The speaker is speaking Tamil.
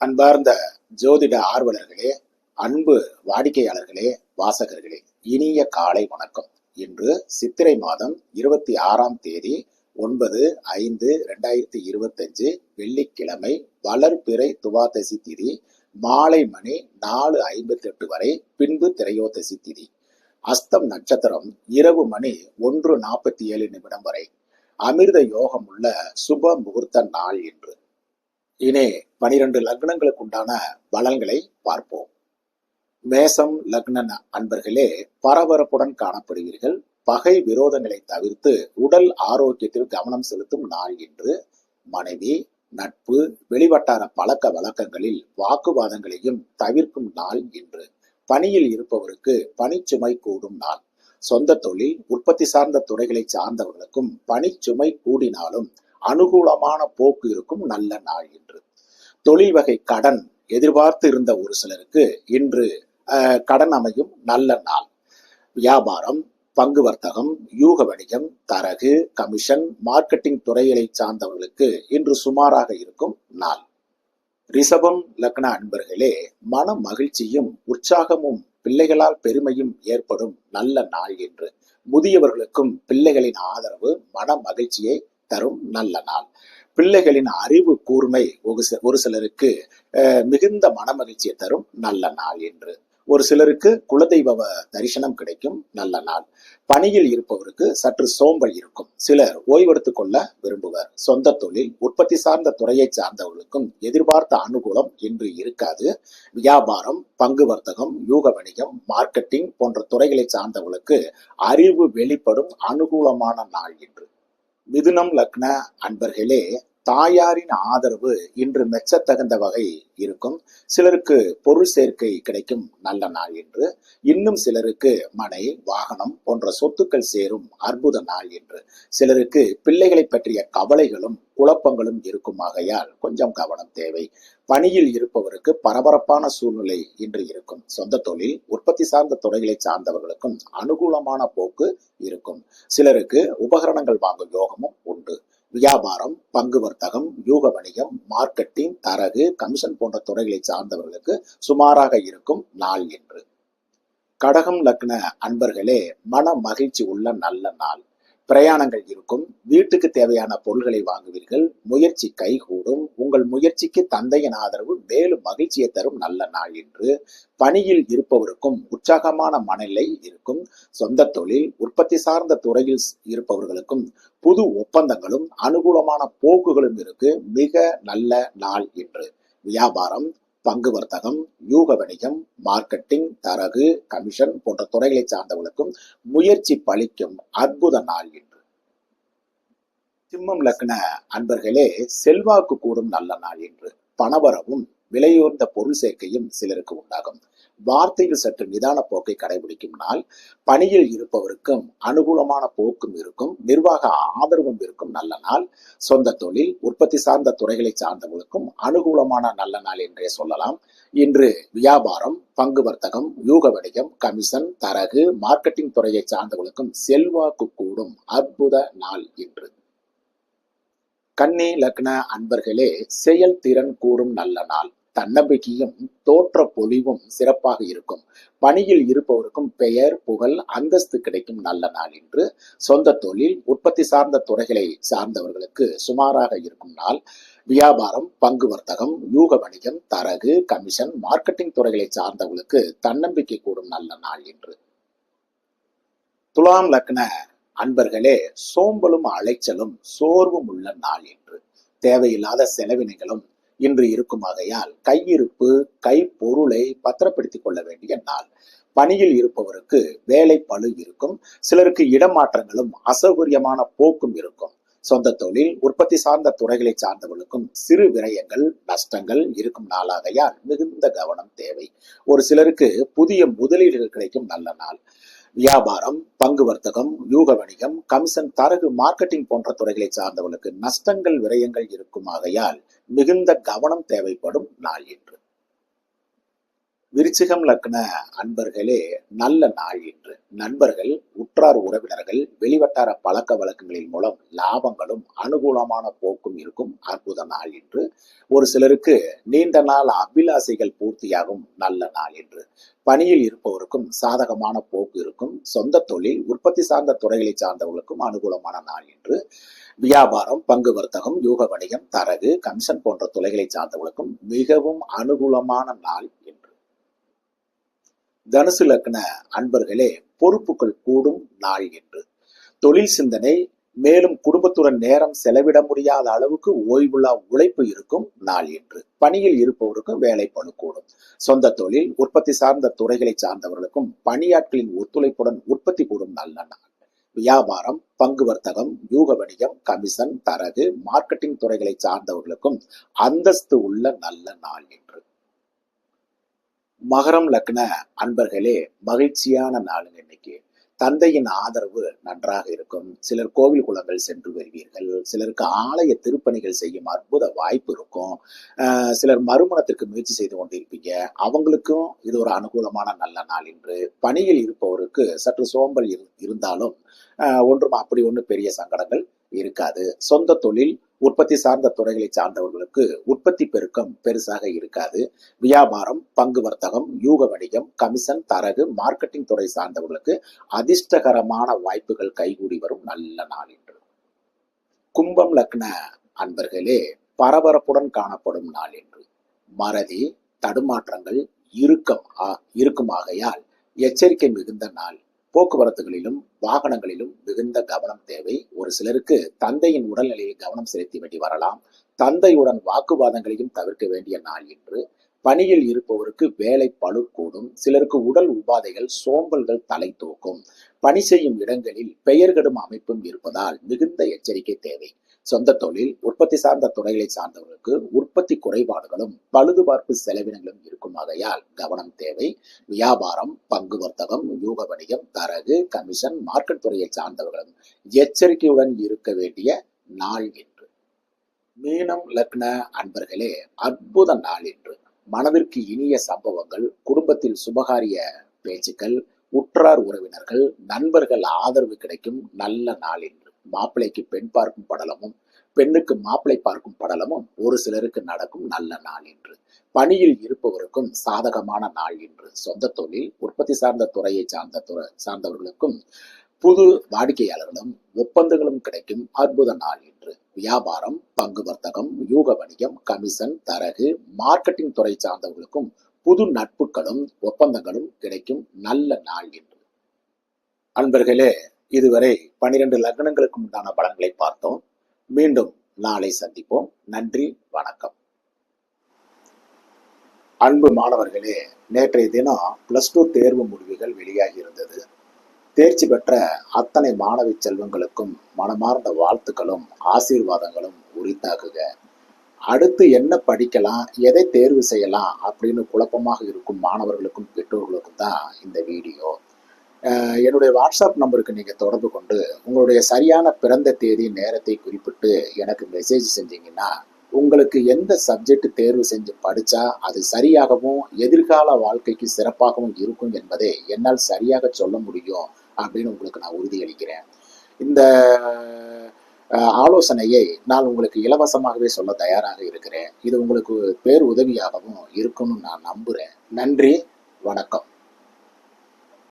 அன்பார்ந்த ஜோதிட ஆர்வலர்களே, அன்பு வாடிக்கையாளர்களே, வாசகர்களே, இனிய காலை வணக்கம். இன்று சித்திரை மாதம் 26ஆம் தேதி 9/5/2025 வெள்ளிக்கிழமை, வளர்பிறை துவாதசி திதி, மாலை மணி 4:58 வரை, பின்பு திரையோதசி திதி. அஸ்தம் நட்சத்திரம் இரவு மணி 1:47 வரை. அமிர்த யோகம் உள்ள சுப முகூர்த்த நாள் என்று. இனி 12 லக்னங்களுக்கு உண்டான பலன்களை பார்ப்போம். மேசம் லக்ன அன்பர்களே, பரபரப்புடன் காணப்படுவீர்கள். பகை விரோதங்களை தவிர்த்து உடல் ஆரோக்கியத்தில் கவனம் செலுத்தும் நாள் என்று. மனைவி, நட்பு, வெளிவட்டார பழக்க வழக்கங்களில் வாக்குவாதங்களையும் தவிர்க்கும் நாள் என்று. பணியில் இருப்பவருக்கு பணிச்சுமை கூடும் நாள். சொந்த தொழில், உற்பத்தி சார்ந்த துறைகளை சார்ந்தவர்களுக்கும் பணிச்சுமை கூடினாலும் அனுகூலமான போக்கு இருக்கும் நல்ல நாள் என்று. தொழில் வகை கடன் எதிர்பார்த்து இருந்த ஒரு சிலருக்கு இன்று கடன் அமையும் நல்ல நாள். வியாபாரம், பங்கு வர்த்தகம், யூக வணிகம், தரகு, கமிஷன், மார்க்கெட்டிங் துறைகளை சார்ந்தவர்களுக்கு இன்று சுமாராக இருக்கும் நாள். ரிஷபம் லக்ன அன்பர்களே, மன மகிழ்ச்சியும் உற்சாகமும் பிள்ளைகளால் பெருமையும் ஏற்படும் நல்ல நாள் என்று. முதியவர்களுக்கும் பிள்ளைகளின் ஆதரவு மன மகிழ்ச்சியை தரும் நல்ல நாள். பிள்ளைகளின் அறிவு கூர்மை ஒரு சிலருக்கு மிகுந்த மன மகிழ்ச்சியை தரும் நல்ல நாள் என்று. ஒரு சிலருக்கு குலதெய்வ தரிசனம் கிடைக்கும் நல்ல நாள். பணியில் இருப்பவருக்கு சற்று சோம்பல் இருக்கும். சிலர் ஓய்வெடுத்துக் கொள்ள விரும்புவர். சொந்த தொழில், உற்பத்தி சார்ந்த துறையை சார்ந்தவர்களுக்கும் எதிர்பார்த்த அனுகூலம் இன்று இருக்காது. வியாபாரம், பங்கு வர்த்தகம், யூக வணிகம், மார்க்கெட்டிங் போன்ற துறைகளை சார்ந்தவர்களுக்கு அறிவு வெளிப்படும் அனுகூலமான நாள் என்று. மிதுனம் லக்ன அன்பர்களே, தாயாரின் ஆதரவு இன்று மெச்சத்தகுந்த வகை இருக்கும். சிலருக்கு பொருள் சேர்க்கை கிடைக்கும் நல்ல நாள் என்று. இன்னும் சிலருக்கு மனை, வாகனம் போன்ற சொத்துக்கள் சேரும் அற்புத நாள் என்று. சிலருக்கு பிள்ளைகளை பற்றிய கவலைகளும் குழப்பங்களும் இருக்கும் ஆகையால் கொஞ்சம் கவனம் தேவை. பணியில் இருப்பவருக்கு பரபரப்பான சூழ்நிலை இன்று இருக்கும். சொந்த தொழில், உற்பத்தி சார்ந்த துறைகளை சார்ந்தவர்களுக்கும் அனுகூலமான போக்கு இருக்கும். சிலருக்கு உபகரணங்கள் வாங்கும் யோகமும் உண்டு. வியாபாரம், பங்கு வர்த்தகம், யூக வணிகம், மார்க்கெட்டிங், தரகு, கமிஷன் போன்ற துறைகளை சார்ந்தவர்களுக்கு சுமாராக இருக்கும் நாள் என்று. கடகம் லக்ன அன்பர்களே, மன மகிழ்ச்சி உள்ள நல்ல நாள். பிரயாணங்கள் இருக்கும். வீட்டுக்கு தேவையான பொருள்களை வாங்குவீர்கள். முயற்சி கைகூடும். உங்கள் முயற்சிக்கு தந்தையின் ஆதரவு மேலும் மகிழ்ச்சியை தரும் நல்ல நாள் என்று. பணியில் இருப்பவருக்கும் உற்சாகமான மனநிலை இருக்கும். சொந்த தொழில், உற்பத்தி சார்ந்த துறையில் இருப்பவர்களுக்கும் புது ஒப்பந்தங்களும் அனுகூலமான போக்குகளும் இருக்கு. மிக நல்ல நாள் என்று. வியாபாரம், பங்கு வர்த்தகம், யூக வணிகம், மார்க்கெட்டிங், தரகு, கமிஷன் போன்ற துறைகளை சார்ந்தவர்களுக்கும் முயற்சி பலிக்கும் அற்புத நாள் என்று. சிம்மம் லக்ன அன்பர்களே, செல்வாக்கு கூடும் நல்ல நாள் என்று. பணவரவும் விலையுயர்ந்த பொருள் சேர்க்கையும் சிலருக்கு உண்டாகும். வார்த்தையில் சற்று நிதான போக்கை கடைபிடிக்கும் நாள். பணியில் இருப்பவருக்கும் அனுகூலமான போக்கும் இருக்கும். நிர்வாக ஆதரவும் இருக்கும் நல்ல நாள். சொந்த தொழில், உற்பத்தி சார்ந்த துறைகளை சார்ந்தவர்களுக்கும் அனுகூலமான நல்ல நாள் என்றே சொல்லலாம். இன்று வியாபாரம், பங்கு வர்த்தகம், யூக வணிகம், கமிஷன், தரகு, மார்க்கெட்டிங் துறையை சார்ந்தவர்களுக்கும் செல்வாக்கு கூடும் அற்புத நாள் என்று. கன்னி லக்ன அன்பர்களே, செயல்திறன் கூடும் நல்ல நாள். தன்னம்பிக்கையும் தோற்ற பொலிவும் சிறப்பாக இருக்கும். பணியில் இருப்பவருக்கும் பெயர், புகழ், அந்தஸ்து கிடைக்கும் நல்ல நாள் என்று. சொந்த தொழில், உற்பத்தி சார்ந்த துறைகளை சார்ந்தவர்களுக்கு சுமாராக இருக்கும் நாள். வியாபாரம், பங்கு வர்த்தகம், யூக வணிகம், தரகு, கமிஷன், மார்க்கெட்டிங் துறைகளை சார்ந்தவர்களுக்கு தன்னம்பிக்கை கூடும் நல்ல நாள் என்று. துலாம் லக்ன அன்பர்களே, சோம்பலும் அலைச்சலும் சோர்வும் உள்ள நாள் என்று. தேவையில்லாத செலவினங்களும் இன்று இருக்கும் ஆகையால் கையிருப்பு, கை பொருளை பத்திரப்படுத்திக் கொள்ள வேண்டிய நாள். பணியில் இருப்பவருக்கு வேலை பளு இருக்கும். சிலருக்கு இடமாற்றங்களும் அசௌகரியமான போக்கும் இருக்கும். சொந்த தொழில், உற்பத்தி சார்ந்த துறைகளை சார்ந்தவர்களுக்கும் சிறு விரயங்கள், நஷ்டங்கள் இருக்கும் நாளாகையால் மிகுந்த கவனம் தேவை. ஒரு சிலருக்கு புதிய முதலீடுகள் கிடைக்கும் நல்ல நாள். வியாபாரம், பங்கு வர்த்தகம், யூக வணிகம், கமிஷன், தரகு, மார்க்கெட்டிங் போன்ற துறைகளை சார்ந்தவர்களுக்கு நஷ்டங்கள், விரயங்கள் இருக்கும் ஆகையால் மிகுந்த கவனம் தேவைப்படும் நாள் என்று. விருச்சிகம் லக்ன அன்பர்களே, நல்ல நாள் இன்று. நண்பர்கள், உற்றார் உறவினர்கள், வெளிவட்டார பழக்க வழக்கங்களின் மூலம் லாபங்களும் அனுகூலமான போக்கும் இருக்கும் அற்புத நாள் இன்று. ஒரு சிலருக்கு நீண்ட நாள் அபிலாசைகள் பூர்த்தியாகும் நல்ல நாள் இன்று. பணியில் இருப்பவருக்கும் சாதகமான போக்கு இருக்கும். சொந்த தொழில், உற்பத்தி சார்ந்த துறைகளை சார்ந்தவர்களுக்கும் அனுகூலமான நாள் இன்று. வியாபாரம், பங்கு வர்த்தகம், யூக வணிகம், தரகு, கமிஷன் போன்ற துறைகளை சார்ந்தவர்களுக்கும் மிகவும் அனுகூலமான நாள் இன்று. தனுசு லக்ன அன்பர்களே, பொறுப்புகள் கூடும் நாள் என்று. தொழில் சிந்தனை, மேலும் குடும்பத்துடன் நேரம் செலவிட முடியாத அளவுக்கு ஓய்வுள்ள உழைப்பு இருக்கும் நாள் என்று. பணியில் இருப்பவருக்கும் வேலை பளு கூடும். சொந்த தொழில், உற்பத்தி சார்ந்த துறைகளை சார்ந்தவர்களுக்கும் பணியாட்களின் ஒத்துழைப்புடன் உற்பத்தி கூடும் நல்ல நாள். வியாபாரம், பங்கு வர்த்தகம், யூக வணிகம், கமிஷன், தரகு, மார்க்கெட்டிங் துறைகளை சார்ந்தவர்களுக்கும் அந்தஸ்து உள்ள நல்ல நாள் என்று. மகரம் லக்ன அன்பர்களே, மகிழ்ச்சியான நாளுங்க இன்னைக்கு. தந்தையின் ஆதரவு நன்றாக இருக்கும். சிலர் கோவில் குளங்கள் சென்று வருவீர்கள். சிலருக்கு ஆலய திருப்பணிகள் செய்யும் அற்புத வாய்ப்பு இருக்கும். சிலர் மறுமணத்திற்கு முயற்சி செய்து கொண்டிருப்பீங்க. அவங்களுக்கும் இது ஒரு அனுகூலமான நல்ல நாள் என்று. பணியில் இருப்பவருக்கு சற்று சோம்பல் இருந்தாலும் ஒன்றும் பெரிய சங்கடங்கள் இருக்காது. சொந்த தொழில், உற்பத்தி சார்ந்த துறைகளை சார்ந்தவர்களுக்கு உற்பத்தி பெருக்கம் பெருசாக இருக்காது. வியாபாரம், பங்கு வர்த்தகம், யூக வணிகம், கமிஷன், தரகு, மார்க்கெட்டிங் துறை சார்ந்தவர்களுக்கு அதிர்ஷ்டகரமான வாய்ப்புகள் கைகூடி வரும் நல்ல நாள் என்று. கும்பம் லக்ன அன்பர்களே, பரபரப்புடன் காணப்படும் நாள் என்று. மறதி, தடுமாற்றங்கள் இருக்குமாகையால் எச்சரிக்கை மிகுந்த நாள். போக்குவரத்துகளிலும் வாகனங்களிலும் மிகுந்த கவனம் தேவை. ஒரு சிலருக்கு தந்தையின் உடல்நிலையை கவனம் செலுத்தி வேண்டி வரலாம். தந்தையுடன் வாக்குவாதங்களையும் தவிர்க்க வேண்டிய நாள் என்று. பணியில் இருப்பவருக்கு வேலை பளு கூடும். சிலருக்கு உடல் உபாதைகள், சோம்பல்கள் தலை தூக்கும். பணி செய்யும் இடங்களில் பெயர் கெடும் அமைப்பும் இருப்பதால் மிகுந்த எச்சரிக்கை தேவை. சொந்த தொழில், உற்பத்தி சார்ந்த துறைகளை சார்ந்தவர்களுக்கு உற்பத்தி குறைபாடுகளும் பழுதுபார்ப்பு செலவினங்களும் இருக்குமாகையால் கவனம் தேவை. வியாபாரம், பங்கு வர்த்தகம், யூக வணிகம், தரகு, கமிஷன், மார்க்கெட் துறையை சார்ந்தவர்களும் எச்சரிக்கையுடன் இருக்க வேண்டிய நாள் என்று. மீனம் லக்ன அன்பர்களே, அற்புத நாள் என்று. மனதிற்கு இனிய சம்பவங்கள், குடும்பத்தில் சுபகாரிய பேச்சுக்கள், உற்றார் உறவினர்கள், நண்பர்கள் ஆதரவு கிடைக்கும் நல்ல நாள் என்று. மாப்பிள்ளைக்கு பெண் பார்க்கும் படலமும், பெண்ணுக்கு மாப்பிள்ளை பார்க்கும் படலமும் ஒரு சிலருக்கு நடக்கும் நல்ல நாள் என்று. பணியில் இருப்பவருக்கும் சாதகமான நாள் என்று. சொந்த தொழில், உற்பத்தி சார்ந்த துறையை சார்ந்தவர்களுக்கும் புது வாடிக்கையாளர்களும் ஒப்பந்தங்களும் கிடைக்கும் அற்புத நாள் என்று. வியாபாரம், பங்கு வர்த்தகம், யூக வணிகம், கமிஷன், தரகு, மார்க்கெட்டிங் துறை சார்ந்தவர்களுக்கும் புது நட்புகளும் ஒப்பந்தங்களும் கிடைக்கும் நல்ல நாள் என்று. அன்பர்களே, இதுவரை 12 லக்னங்களுக்கு உண்டான பலன்களை பார்த்தோம். மீண்டும் நாளை சந்திப்போம். நன்றி, வணக்கம். அன்பு மாணவர்களே, நேற்றைய தினம் +2 தேர்வு முடிவுகள் வெளியாகி இருந்தது. தேர்ச்சி பெற்ற அத்தனை மாணவி செல்வங்களுக்கும் மனமார்ந்த வாழ்த்துக்களும் ஆசீர்வாதங்களும் உரித்தாக்குக. அடுத்து என்ன படிக்கலாம், எதை தேர்வு செய்யலாம் அப்படின்னு குழப்பமாக இருக்கும் மாணவர்களுக்கும் பெற்றோர்களுக்கும் தான் இந்த வீடியோ. என்னுடைய வாட்ஸ்அப் நம்பருக்கு நீங்கள் தொடர்பு கொண்டு உங்களுடைய சரியான பிறந்த தேதி, நேரத்தை குறிப்பிட்டு எனக்கு மெசேஜ் செஞ்சீங்கன்னா உங்களுக்கு எந்த சப்ஜெக்ட் தேர்வு செஞ்சு படித்தா அது சரியாகவும் எதிர்கால வாழ்க்கைக்கு சிறப்பாகவும் இருக்கும் என்பதை என்னால் சரியாக சொல்ல முடியும் அப்படின்னு உங்களுக்கு நான் உறுதியளிக்கிறேன். இந்த ஆலோசனையை நான் உங்களுக்கு இலவசமாகவே சொல்ல தயாராக இருக்கிறேன். இது உங்களுக்கு பேர் உதவியாகவும் இருக்கும்னு நான் நம்புகிறேன். நன்றி, வணக்கம்.